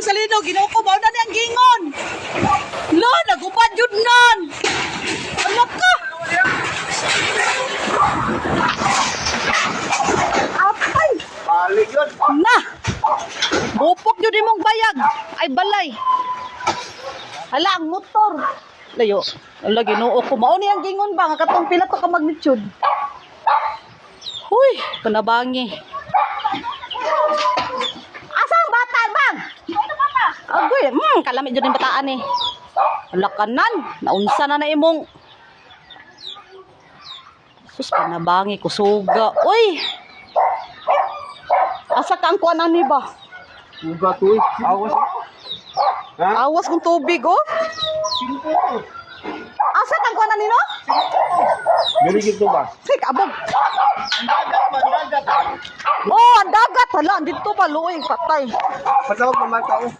salino, ginoo ko, mao na ni ang gingon. Lo, nagubad yun nan. Anak ka. Apay. Balik yun. Na. Bupok yun imong bayag. Ay, balay. Hala, ang motor. Layo. Ala, ginoo ko. Mao ni ang gingon ba? Nga katong pila to ka magnitude. Huy, panabangi. Asang bata, bang? Agoy, kalamit dyan yung bataan eh. Ala kanan, naunsa na na imong. Sus, panabangi, kusuga. Uy! Asa ka ang kuanan ni ba? Uga to eh. Awas. Ha? Awas kong tubig, oh. Asa ka ang kuanan ni no? Dirigid to ba? Sik, abog. Ang dagat. Oh, ang dagat. Hala, dito pa, luoy, patay. Patawag naman tao.